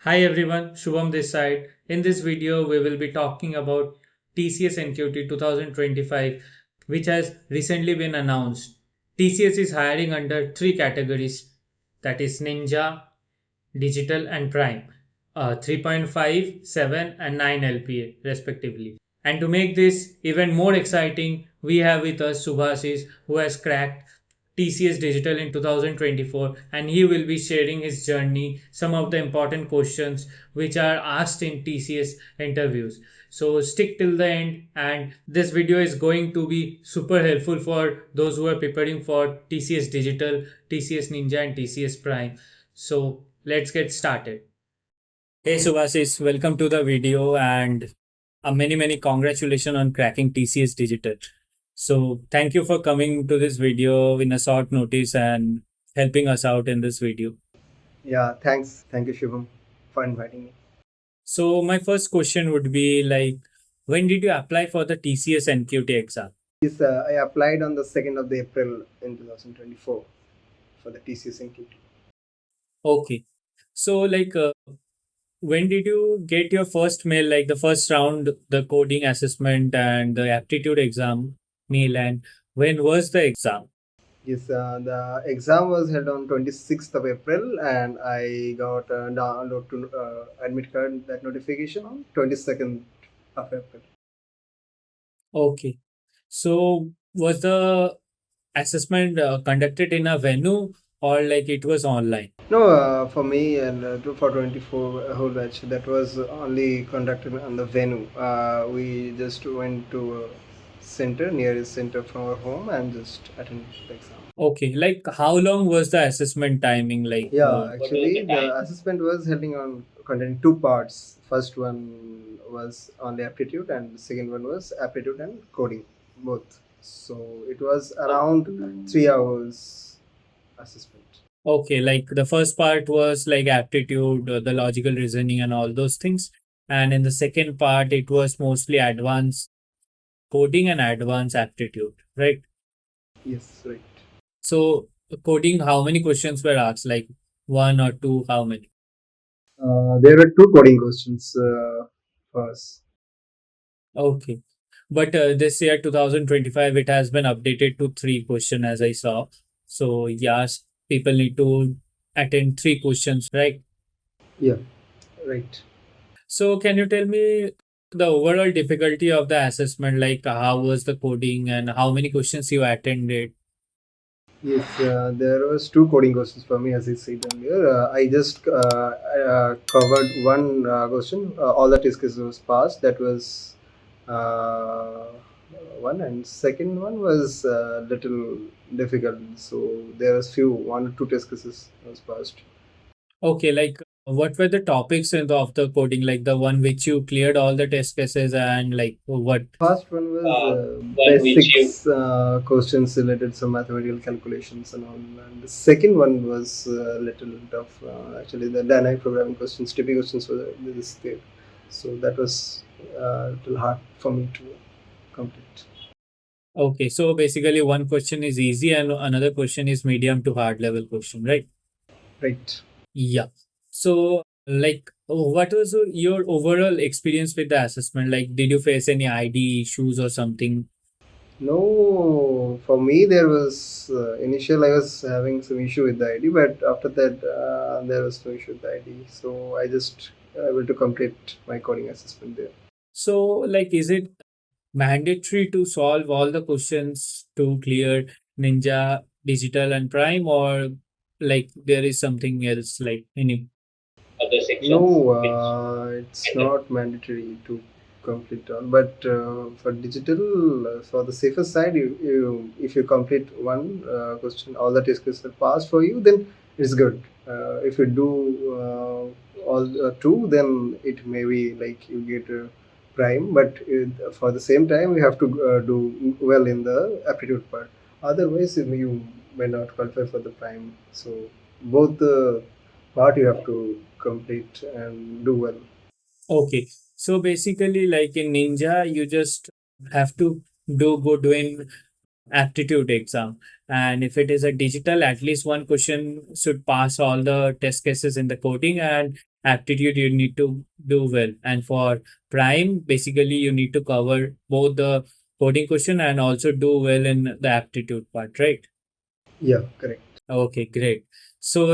Hi everyone, Shubham this side. In this video, we will be talking about TCS NQT 2025, which has recently been announced. TCS is hiring under three categories, that is Ninja, Digital, and Prime, 3.5, 7, and 9 LPA, respectively. And to make this even more exciting, we have with us Subhasish, who has cracked TCS Digital in 2024, and he will be sharing his journey, some of the important questions which are asked in TCS interviews. So stick till the end, and this video is going to be super helpful for those who are preparing for TCS Digital, TCS Ninja, and TCS Prime. So let's get started. Hey Subhasis, welcome to the video and many congratulations on cracking TCS Digital. So thank you for coming to this video in a short notice and helping us out in this video. Yeah, thanks. Thank you, Shubham, for inviting me. So my first question would be like, when did you apply for the TCS NQT exam? Yes, I applied on the 2nd of the April in 2024 for the TCS NQT. Okay. So when did you get your first mail, like the first round, the coding assessment and the aptitude exam mail, and when was the exam? Yes, the exam was held on 26th of April, and I got a download to admit card that notification on 22nd of April. Okay. So was the assessment conducted in a venue or like it was online? No, for me and for 24 whole batch, that was only conducted on the venue. We just went to a center, nearest center from our home, and just attended the exam. Okay. Like how long was the assessment timing? Yeah, What was actually, the time? the assessment was heading on containing two parts. First one was on the aptitude, and the second one was aptitude and coding, both. So it was around 3 hours assessment. Okay. Like the first part was like aptitude, the logical reasoning, and all those things. And in the second part, it was mostly advanced coding and advanced aptitude, right? Yes, right. So coding, how many questions were asked? Like one or two, how many? There were two coding questions for us. Okay. But this year, 2025, it has been updated to three question as I saw. So yes, people need to attend three questions, right? Yeah, right. So can you tell me the overall difficulty of the assessment? Like how was the coding and how many questions you attended? Yes, there was two coding questions for me, as I said earlier. I just covered one question. All the test cases was passed. That was uh, one, and second one was little difficult. So there was few one or two test cases was passed. Okay, like what were the topics of the coding? Like the one which you cleared all the test cases and like what? First one was One which you basics questions related to mathematical calculations and all. And the second one was little tough. Actually, the dynamic programming questions, typical questions were this there. So that was a little hard for me to complete. Okay, so basically one question is easy and another question is medium to hard level question, right? Right. Yeah. So like what was your overall experience with the assessment? Like did you face any ID issues or something? No, for me there was initial I was having some issue with the ID, but after that there was no issue with the ID. So I just able to complete my coding assessment there. So like is it mandatory to solve all the questions to clear Ninja, Digital and Prime or like there is something else like any other sections? No, it's not mandatory to complete all. But for digital, for the safer side, if you complete one question, all the test questions are passed for you, then it's good. If you do all two, then it may be like you get a prime. But for the same time, you have to do well in the aptitude part. Otherwise, you may not qualify for the prime. So both the part you have to complete and do well. Okay. So basically like in Ninja you just have to do good in aptitude exam. And if it is a digital, at least one question should pass all the test cases in the coding. And aptitude you need to do well, and for prime basically you need to cover both the coding question and also do well in the aptitude part, right? Yeah, correct. Okay, great. So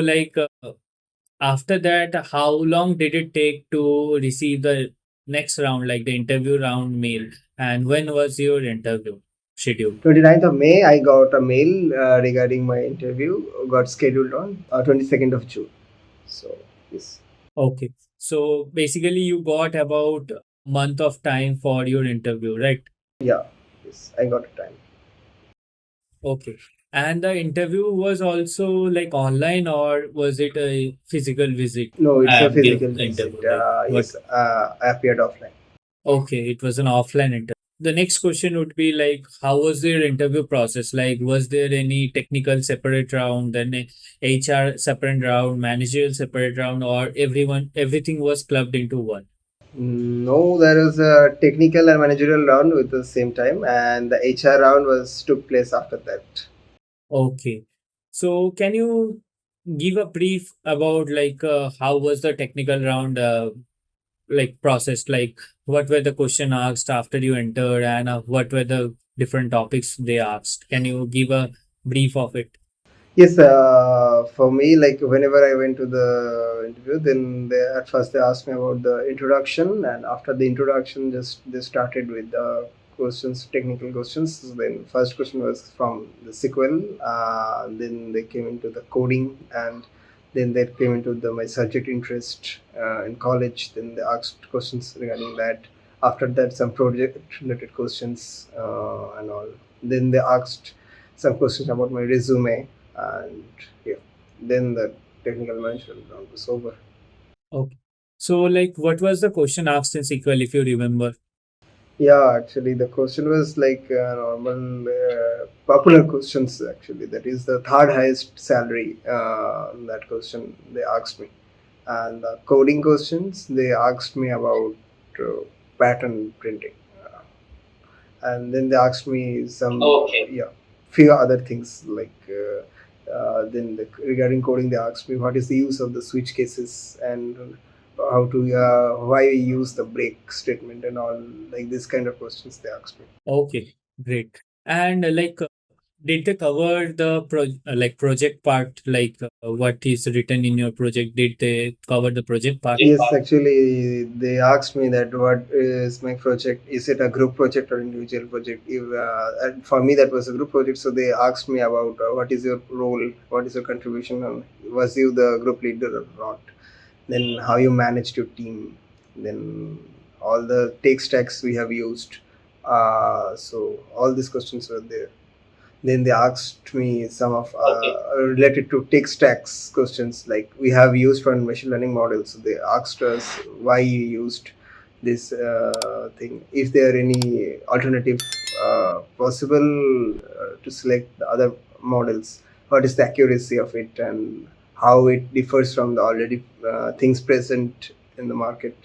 after that, how long did it take to receive the next round, like the interview round mail, and when was your interview scheduled? 29th of May, I got a mail regarding my interview. Got scheduled on 22nd of June. So yes, Okay. So basically you got about a month of time for your interview, right? yeah, yes, I got a time. Okay. And the interview was also like online or was it a physical visit No, it's a and give physical the visit. interview? Like what? Yes, I appeared offline. Okay, it was an offline interview. The next question would be like, how was their interview process? Like, was there any technical separate round, then a HR separate round, managerial separate round, or everything was clubbed into one? No, there was a technical and managerial round with the same time, and the HR round was took place after that. Okay. So can you give a brief about like how was the technical round like processed? Like what were the question asked after you entered and what were the different topics they asked? Can you give a brief of it? Yes, for me, like whenever I went to the interview, then at first they asked me about the introduction, and after the introduction, just they started with the questions, technical questions. So then first question was from the SQL, then they came into the coding, and then they came into the my subject interest in college. Then they asked questions regarding that. After that, some project related questions and all. Then they asked some questions about my resume, and yeah, then the technical management round was over. Okay. So, like, what was the question asked in SQL, if you remember? Yeah, actually the question was like normal popular questions. Actually, that is the third highest salary. That question they asked me, and the coding questions they asked me about uh, pattern printing. And then they asked me some yeah, few other things like then regarding coding they asked me what is the use of the switch cases, and how to why we use the break statement and all, like this kind of questions they asked me. Okay, great. And did they cover the project part, like what is written in your project? Did they cover the project part? Yes, actually, they asked me that what is my project? Is it a group project or individual project? If, and for me, that was a group project. So they asked me about what is your role, what is your contribution, and was you the group leader or not? Then how you managed your team, then all the tech stacks we have used. So all these questions were there. Then they asked me some of related to tech stacks questions like we have used for machine learning models. So they asked us why you used this thing. If there are any alternative possible to select the other models, what is the accuracy of it and how it differs from the already things present in the market.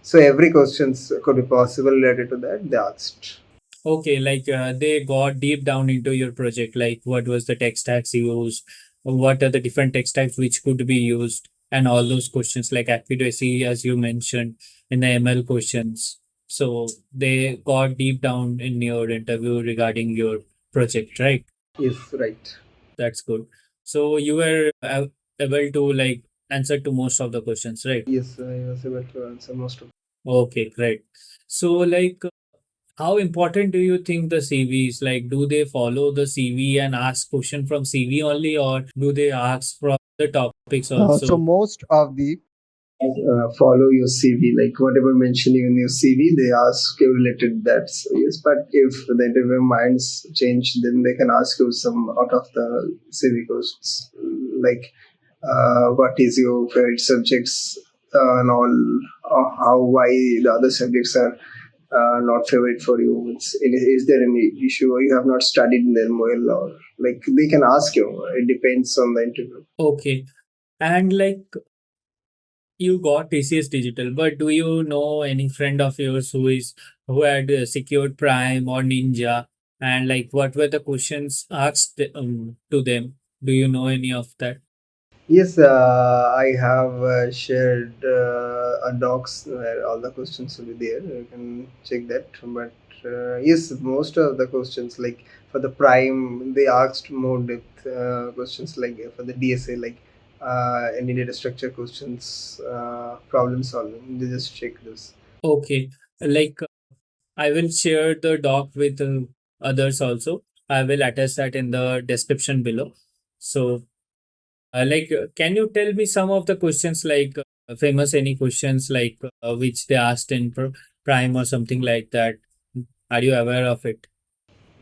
So every questions could be possible related to that they asked. Okay, like they got deep down into your project, like what was the tech stacks used, what are the different tech stacks which could be used, and all those questions like accuracy, as you mentioned in the ML questions. So they got deep down in your interview regarding your project, right? Yes, right. That's good. So you were able to like answer to most of the questions, right? Yes, I was able to answer most of. Okay, great. So like how important do you think the CV is? Like, do they follow the CV and ask question from CV only, or do they ask from the topics So also? most of the Follow your CV, like whatever mentioning in your CV, they ask you related that. So yes, but if the interview minds change, then they can ask you some out of the CV questions, like what is your favorite subjects and all, how why the other subjects are not favorite for you. Is there any issue or you have not studied them well, or like they can ask you. It depends on the interview. Okay, and like you got TCS Digital, but do you know any friend of yours who had secured Prime or Ninja, and like what were the questions asked to them? Do you know any of that? Yes, I have shared a docs where all the questions will be there. You can check that. But yes, most of the questions, like for the prime, they asked more depth questions, like for the DSA, like any data structure questions, problem solving. They just check this. Okay, like I will share the doc with others also. I will attach that in the description below. So, can you tell me some of the questions, like famous any questions like which they asked in Prime or something like that? Are you aware of it?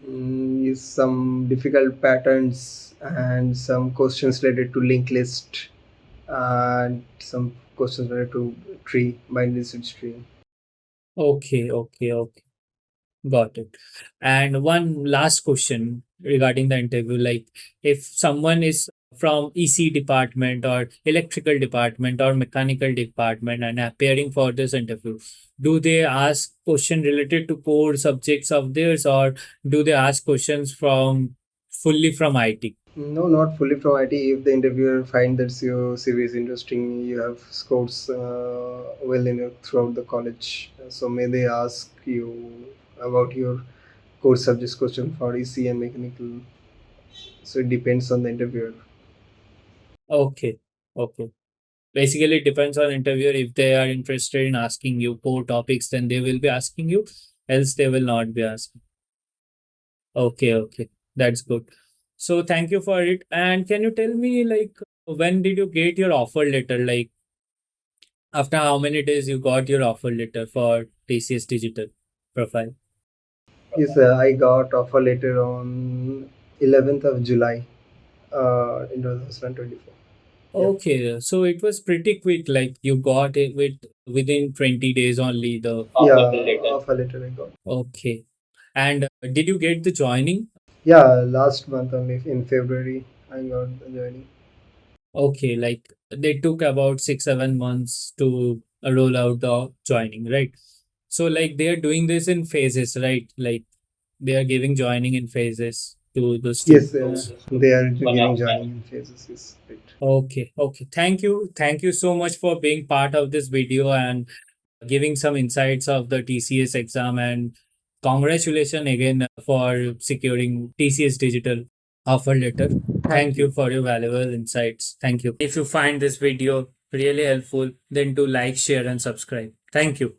Is some difficult patterns and some questions related to linked list and some questions related to tree, binary search tree. Okay, okay, okay. Got it. And one last question regarding the interview, like if someone is from EC department or electrical department or mechanical department and appearing for this interview, do they ask question related to core subjects of theirs, or do they ask questions from fully from IT? No, not fully from IT. If the interviewer finds that your CV is interesting, you have scores well in your, throughout the college. So may they ask you about your core subjects question for EC and mechanical. So it depends on the interviewer. Okay. Okay. Basically, it depends on interviewer. If they are interested in asking you core topics, then they will be asking you, else they will not be asking. Okay, okay. That's good. So thank you for it. And can you tell me, like, when did you get your offer letter? Like, after how many days you got your offer letter for TCS Digital profile? Yes, I got offer letter on 11th of July in 2024. Yeah. Okay, so it was pretty quick. Like, you got it within 20 days only. The Yeah, offer letter I got. okay. And did you get the joining? Yeah, last month only in February I got the joining. Okay, like they took about 6, 7 months to roll out the joining, right? So, like, they are doing this in phases, right? Like, they are giving joining in phases to the Yes, students. they are giving joining in phases. Yes, right. Okay, okay. Thank you. Thank you so much for being part of this video and giving some insights of the TCS exam. And congratulations again for securing TCS Digital offer letter. Thank Thank you. you for your valuable insights. Thank you. If you find this video really helpful, then do like, share, and subscribe. Thank you.